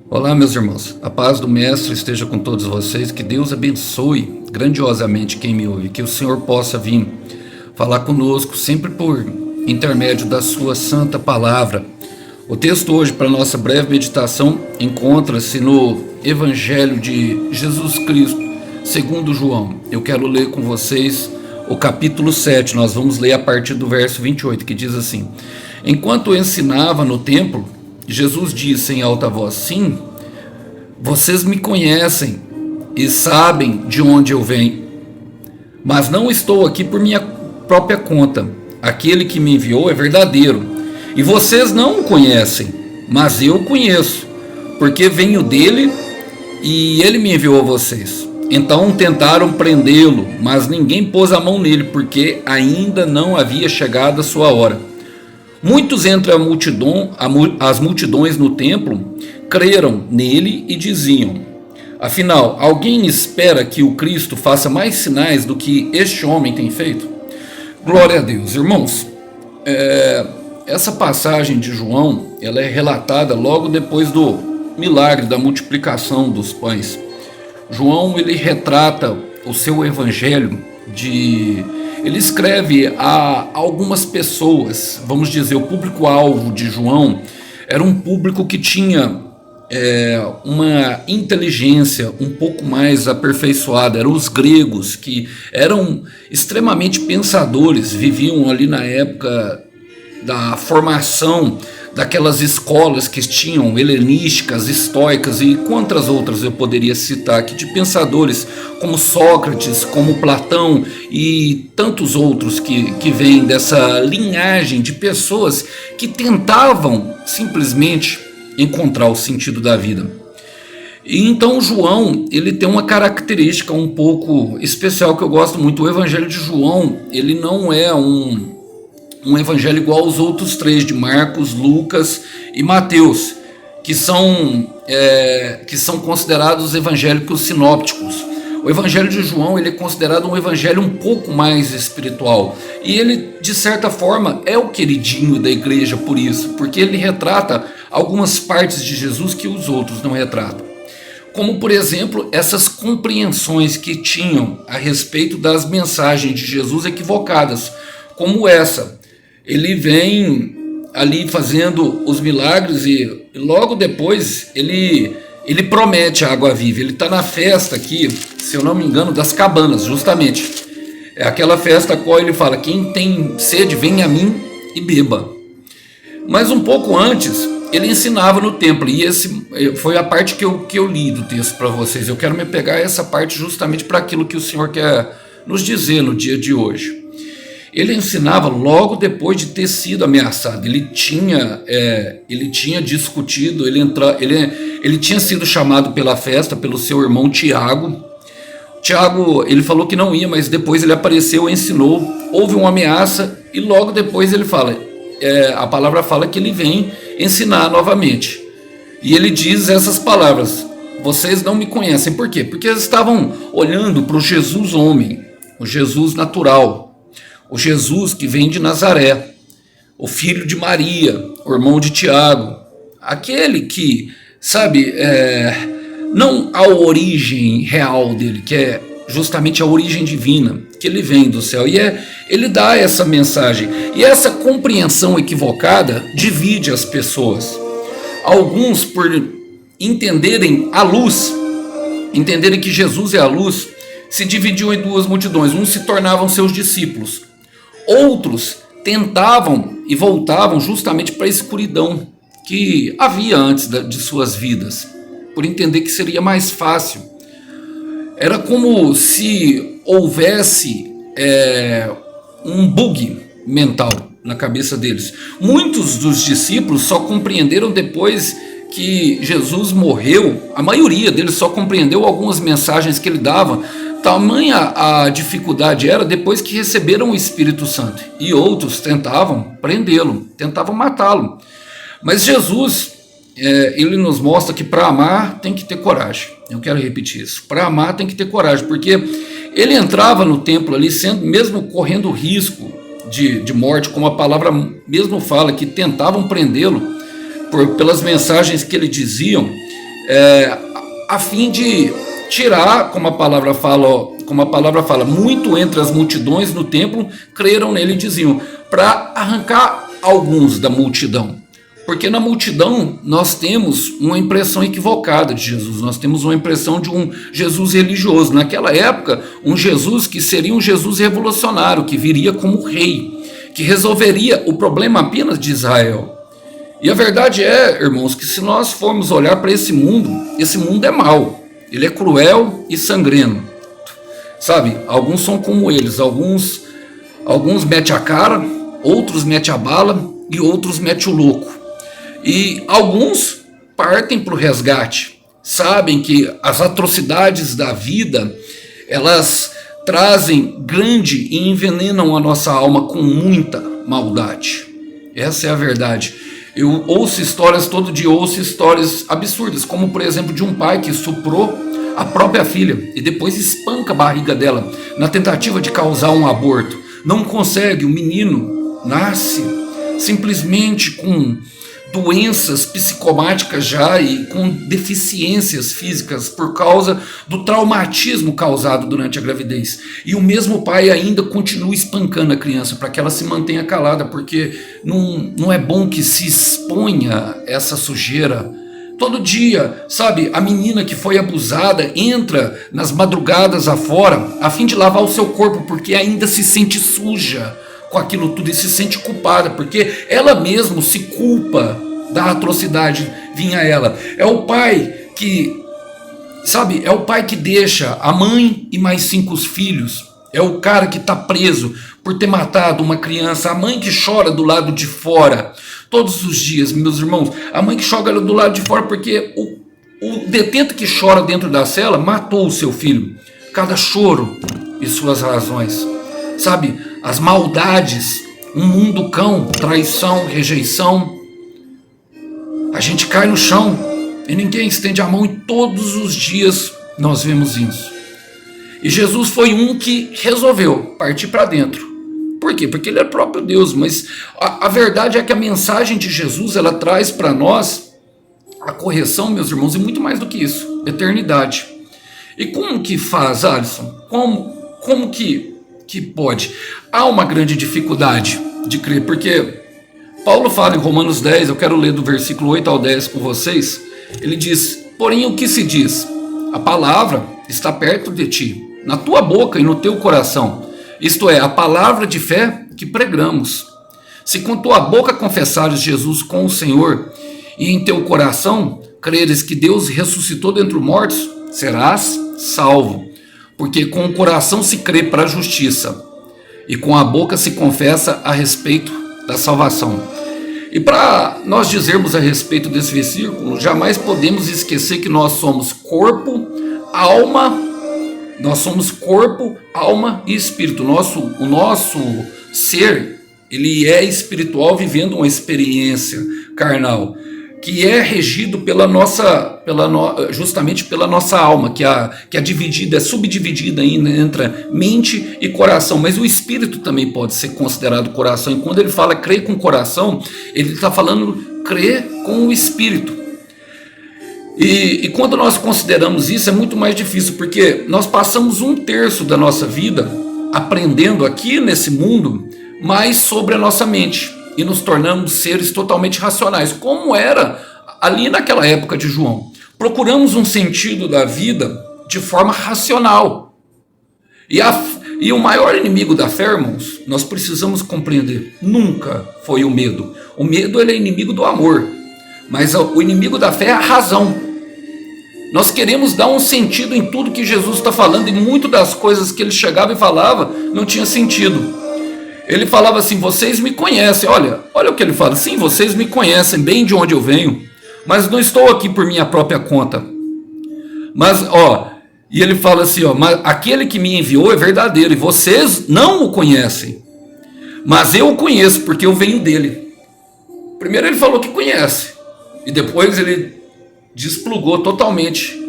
Olá, meus irmãos. A paz do Mestre esteja com todos vocês. Que Deus abençoe grandiosamente quem me ouve. Que o Senhor possa vir falar conosco sempre por intermédio da sua santa palavra. O texto hoje para nossa breve meditação encontra-se no Evangelho de Jesus Cristo, segundo João. Eu quero ler com vocês o capítulo 7. Nós vamos ler a partir do verso 28, que diz assim: Enquanto ensinava no templo, Jesus disse em alta voz: Sim, vocês me conhecem e sabem de onde eu venho, mas não estou aqui por minha própria conta. Aquele que me enviou é verdadeiro, e vocês não o conhecem, mas eu o conheço, porque venho dele e ele me enviou a vocês. Então tentaram prendê-lo, mas ninguém pôs a mão nele, porque ainda não havia chegado a sua hora. Muitos entre as multidões no templo creram nele e diziam: Afinal, alguém espera que o Cristo faça mais sinais do que este homem tem feito? Glória a Deus. Irmãos, essa passagem de João, ela é relatada logo depois do milagre da multiplicação dos pães. João, ele retrata o seu evangelho ele escreve a algumas pessoas, vamos dizer, o público-alvo de João era um público que tinha uma inteligência um pouco mais aperfeiçoada. Eram os gregos, que eram extremamente pensadores, viviam ali na época da formação daquelas escolas que tinham helenísticas, estoicas e quantas outras eu poderia citar aqui, de pensadores como Sócrates, como Platão e tantos outros que vêm dessa linhagem de pessoas que tentavam simplesmente encontrar o sentido da vida. E então João, ele tem uma característica um pouco especial que eu gosto muito. O evangelho de João, ele não é um evangelho igual aos outros três, de Marcos, Lucas e Mateus, que são considerados evangélicos sinópticos. O evangelho de João, ele é considerado um evangelho um pouco mais espiritual, e ele, de certa forma, é o queridinho da igreja por isso, porque ele retrata algumas partes de Jesus que os outros não retratam, como, por exemplo, essas compreensões que tinham a respeito das mensagens de Jesus equivocadas, como essa. Ele vem ali fazendo os milagres e logo depois ele promete a água viva. Ele está na festa aqui, se eu não me engano, das cabanas, justamente. É aquela festa a qual ele fala: quem tem sede, vem a mim e beba. Mas um pouco antes, ele ensinava no templo, e esse foi a parte que eu li do texto para vocês. Eu quero me pegar a essa parte justamente para aquilo que o Senhor quer nos dizer no dia de hoje. Ele ensinava logo depois de ter sido ameaçado. Ele tinha discutido, ele tinha sido chamado pela festa pelo seu irmão Tiago. Tiago, ele falou que não ia, mas depois ele apareceu e ensinou. Houve uma ameaça e logo depois ele fala, a palavra fala que ele vem ensinar novamente. E ele diz essas palavras: vocês não me conhecem. Por quê? Porque eles estavam olhando para o Jesus homem, o Jesus natural, o Jesus que vem de Nazaré, o filho de Maria, o irmão de Tiago, aquele que, sabe, não a origem real dele, que é justamente a origem divina, que ele vem do céu, e ele dá essa mensagem, e essa compreensão equivocada divide as pessoas. Alguns, por entenderem a luz, entenderem que Jesus é a luz, se dividiam em duas multidões. Uns se tornavam seus discípulos, outros tentavam e voltavam justamente para a escuridão que havia antes de suas vidas, por entender que seria mais fácil. Era como se houvesse um bug mental na cabeça deles. Muitos dos discípulos só compreenderam depois que Jesus morreu. A maioria deles só compreendeu algumas mensagens que ele dava. Tamanha a dificuldade era depois que receberam o Espírito Santo, e outros tentavam prendê-lo, tentavam matá-lo. Mas Jesus, ele nos mostra que para amar tem que ter coragem. Eu quero repetir isso: para amar tem que ter coragem, porque ele entrava no templo ali, mesmo correndo risco de morte, como a palavra mesmo fala, que tentavam prendê-lo pelas mensagens que ele diziam. a fim de tirar, como a palavra fala, muito entre as multidões no templo creram nele e diziam, para arrancar alguns da multidão. Porque na multidão nós temos uma impressão equivocada de Jesus, nós temos uma impressão de um Jesus religioso. Naquela época, um Jesus que seria um Jesus revolucionário, que viria como rei, que resolveria o problema apenas de Israel. E a verdade é, irmãos, que se nós formos olhar para esse mundo é mau, ele é cruel e sangrento. Sabe, alguns são como eles, alguns metem a cara, outros metem a bala e outros metem o louco. E alguns partem para o resgate, sabem que as atrocidades da vida, elas trazem grande e envenenam a nossa alma com muita maldade. Essa é a verdade. Eu ouço histórias todo dia, ouço histórias absurdas, como por exemplo de um pai que estuprou a própria filha e depois espanca a barriga dela na tentativa de causar um aborto. Não consegue, o menino nasce simplesmente com doenças psicomáticas já e com deficiências físicas por causa do traumatismo causado durante a gravidez. E o mesmo pai ainda continua espancando a criança para que ela se mantenha calada, porque não é bom que se exponha essa sujeira. Todo dia, sabe, a menina que foi abusada entra nas madrugadas afora a fim de lavar o seu corpo, porque ainda se sente suja com aquilo tudo e se sente culpada, porque ela mesma se culpa da atrocidade vinha a ela. É o pai que, sabe, é o pai que deixa a mãe e mais 5 filhos. É o cara que está preso por ter matado uma criança, a mãe que chora do lado de fora todos os dias, meus irmãos, a mãe que chora do lado de fora porque o detento que chora dentro da cela matou o seu filho. Cada choro e suas razões, sabe, as maldades, um mundo cão, traição, rejeição. A gente cai no chão e ninguém estende a mão e todos os dias nós vemos isso. E Jesus foi um que resolveu partir para dentro. Por quê? Porque ele é próprio Deus, mas a verdade é que a mensagem de Jesus, ela traz para nós a correção, meus irmãos, e muito mais do que isso, eternidade. E como que faz, Alisson? Como que pode? Há uma grande dificuldade de crer, porque Paulo fala em Romanos 10, eu quero ler do versículo 8 ao 10 com vocês, ele diz, porém o que se diz? A palavra está perto de ti, na tua boca e no teu coração, isto é, a palavra de fé que pregamos. Se com tua boca confessares Jesus como o Senhor e em teu coração creres que Deus ressuscitou dentre os mortos, serás salvo. Porque com o coração se crê para a justiça e com a boca se confessa a respeito da salvação. E para nós dizermos a respeito desse versículo, jamais podemos esquecer que nós somos corpo, alma e espírito. O nosso ser, ele é espiritual vivendo uma experiência carnal, que é regido justamente pela nossa alma, que é dividida, é subdividida ainda entre mente e coração, mas o espírito também pode ser considerado coração, e quando ele fala crer com o coração, ele está falando crer com o espírito. E quando nós consideramos isso, é muito mais difícil, porque nós passamos 1/3 da nossa vida aprendendo aqui nesse mundo mais sobre a nossa mente, e nos tornamos seres totalmente racionais, como era ali naquela época de João. Procuramos um sentido da vida de forma racional. E o maior inimigo da fé, irmãos, nós precisamos compreender, nunca foi o medo. O medo, ele é inimigo do amor, mas o inimigo da fé é a razão. Nós queremos dar um sentido em tudo que Jesus está falando, e muitas das coisas que ele chegava e falava não tinha sentido. Ele falava assim, vocês me conhecem, olha o que ele fala, sim, vocês me conhecem bem de onde eu venho, mas não estou aqui por minha própria conta. Mas, e ele fala assim, mas aquele que me enviou é verdadeiro, e vocês não o conhecem, mas eu o conheço, porque eu venho dele. Primeiro ele falou que conhece, e depois ele desplugou totalmente,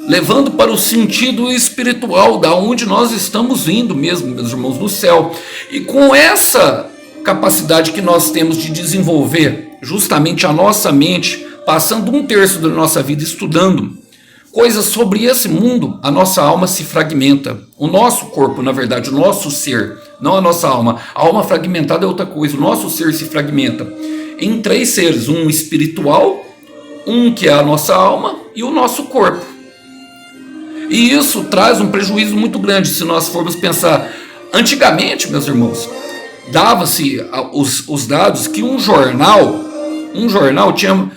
levando para o sentido espiritual, da onde nós estamos vindo mesmo, meus irmãos, do céu. E com essa capacidade que nós temos de desenvolver justamente a nossa mente passando 1/3 da nossa vida estudando coisas sobre esse mundo, a nossa alma se fragmenta. O nosso corpo, na verdade, o nosso ser, não a nossa alma. A alma fragmentada é outra coisa. O nosso ser se fragmenta em 3 seres: um espiritual, um que é a nossa alma e o nosso corpo. E isso traz um prejuízo muito grande se nós formos pensar. Antigamente, meus irmãos, dava-se os dados que um jornal tinha...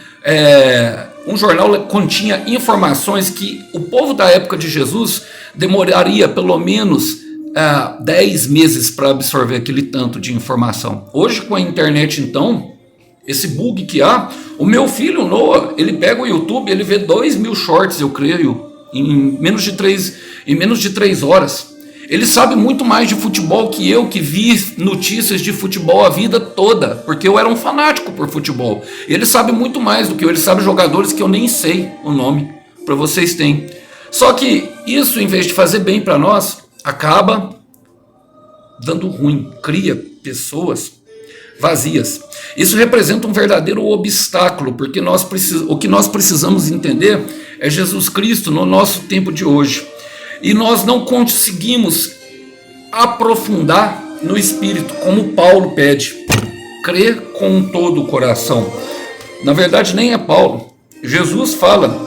um jornal continha informações que o povo da época de Jesus demoraria pelo menos 10 meses para absorver aquele tanto de informação. Hoje, com a internet, então, esse bug que há, o meu filho, o Noah, ele pega o YouTube, ele vê 2.000 shorts, eu creio, em menos de 3 horas. Ele sabe muito mais de futebol que eu, que vi notícias de futebol a vida toda, porque eu era um fanático por futebol. Ele sabe muito mais do que eu, ele sabe jogadores que eu nem sei o nome, para vocês terem. Só que isso, em vez de fazer bem para nós, acaba dando ruim, cria pessoas vazias. Isso representa um verdadeiro obstáculo, porque o que nós precisamos entender é Jesus Cristo no nosso tempo de hoje. E nós não conseguimos aprofundar no Espírito, como Paulo pede. Crer com todo o coração. Na verdade, nem é Paulo. Jesus fala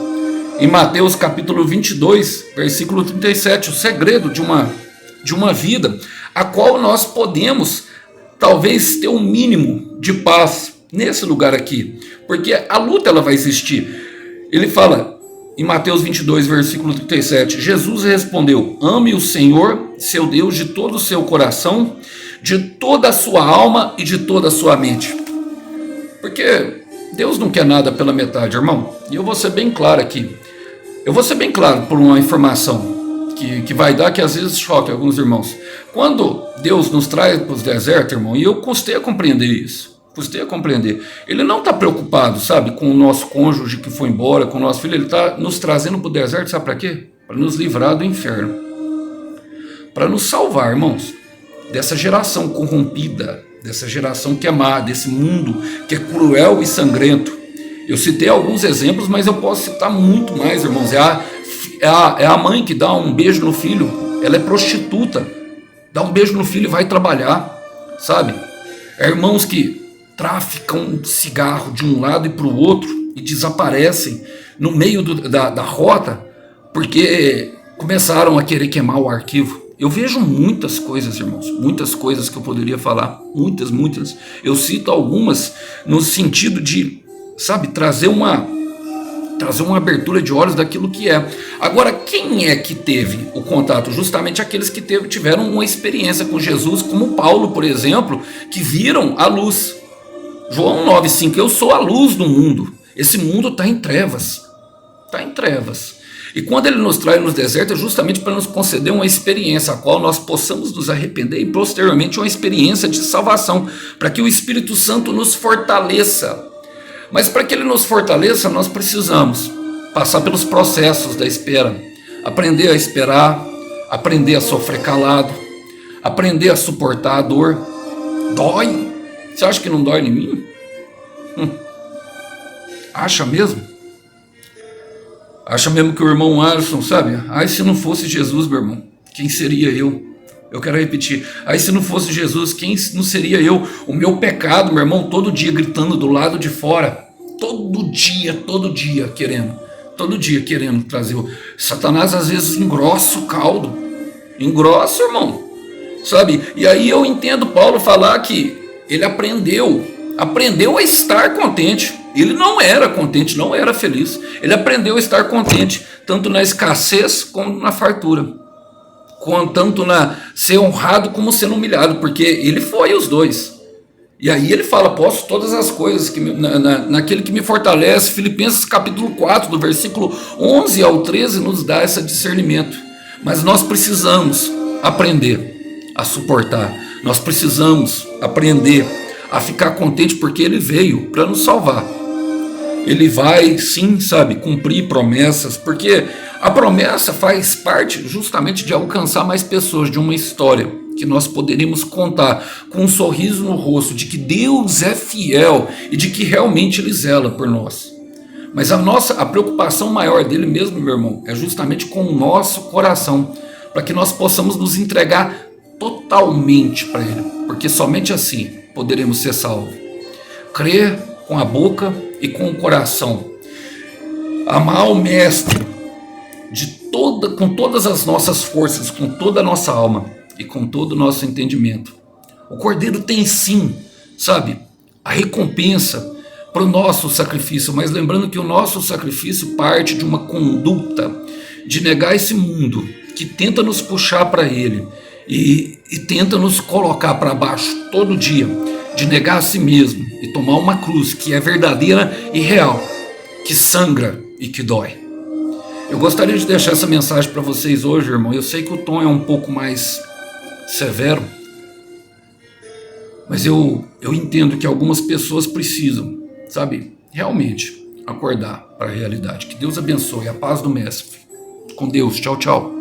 em Mateus capítulo 22, versículo 37, o segredo de uma vida a qual nós podemos, talvez, ter um mínimo de paz nesse lugar aqui. Porque a luta ela vai existir. Ele fala... Em Mateus 22, versículo 37, Jesus respondeu: ame o Senhor, seu Deus, de todo o seu coração, de toda a sua alma e de toda a sua mente. Porque Deus não quer nada pela metade, irmão. E eu vou ser bem claro aqui. Eu vou ser bem claro por uma informação que vai dar, que às vezes choca alguns irmãos. Quando Deus nos traz para os desertos, irmão, e eu custei a compreender isso. Ele não está preocupado, sabe, com o nosso cônjuge que foi embora, com o nosso filho. Ele está nos trazendo para o deserto, sabe para quê? Para nos livrar do inferno. Para nos salvar, irmãos, dessa geração corrompida, dessa geração que é má, desse mundo que é cruel e sangrento. Eu citei alguns exemplos, mas eu posso citar muito mais, irmãos. É a mãe que dá um beijo no filho, ela é prostituta, dá um beijo no filho e vai trabalhar, sabe? É irmãos que traficam cigarro de um lado e para o outro e desaparecem no meio da rota porque começaram a querer queimar o arquivo. Eu vejo muitas coisas, irmãos, muitas coisas que eu poderia falar, muitas. Eu cito algumas no sentido de, sabe, trazer uma abertura de olhos daquilo que é. Agora, quem é que teve o contato? Justamente aqueles que tiveram uma experiência com Jesus, como Paulo, por exemplo, que viram a luz. João 9,5, eu sou a luz do mundo. Esse mundo está em trevas. E quando ele nos traz nos desertos, é justamente para nos conceder uma experiência, a qual nós possamos nos arrepender e posteriormente uma experiência de salvação, para que o Espírito Santo nos fortaleça. Mas para que ele nos fortaleça, nós precisamos passar pelos processos da espera, aprender a esperar, aprender a sofrer calado, aprender a suportar a dor. Dói? Você acha que não dói em mim? Acha mesmo? Acha mesmo que o irmão Alisson, sabe? Ai, se não fosse Jesus, meu irmão, quem seria eu? Eu quero repetir. Aí se não fosse Jesus, quem não seria eu? O meu pecado, meu irmão, todo dia gritando do lado de fora. Todo dia querendo trazer. Satanás às vezes engrossa o caldo. Engrossa, irmão. Sabe? E aí eu entendo Paulo falar que ele aprendeu a estar contente. Ele não era contente, não era feliz. Ele aprendeu a estar contente, tanto na escassez como na fartura. Tanto na ser honrado como sendo humilhado, porque ele foi os dois. E aí ele fala: posso todas as coisas naquele que me fortalece. Filipenses capítulo 4, do versículo 11 ao 13, nos dá esse discernimento. Mas nós precisamos aprender a suportar. Nós precisamos aprender a ficar contente, porque ele veio para nos salvar. Ele vai, sim, sabe, cumprir promessas, porque a promessa faz parte justamente de alcançar mais pessoas, de uma história que nós poderíamos contar com um sorriso no rosto, de que Deus é fiel e de que realmente Ele zela por nós. Mas a preocupação maior dele mesmo, meu irmão, é justamente com o nosso coração, para que nós possamos nos entregar totalmente para ele, porque somente assim poderemos ser salvos. Crer com a boca e com o coração, amar o Mestre com todas as nossas forças, com toda a nossa alma e com todo o nosso entendimento. O Cordeiro tem sim, sabe, a recompensa para o nosso sacrifício, mas lembrando que o nosso sacrifício parte de uma conduta de negar esse mundo que tenta nos puxar para ele e tenta nos colocar para baixo todo dia, de negar a si mesmo e tomar uma cruz que é verdadeira e real, que sangra e que dói. Eu gostaria de deixar essa mensagem para vocês hoje, irmão. Eu sei que o tom é um pouco mais severo, mas eu entendo que algumas pessoas precisam, sabe, realmente acordar para a realidade. Que Deus abençoe. A paz do Mestre. Com Deus. Tchau, tchau.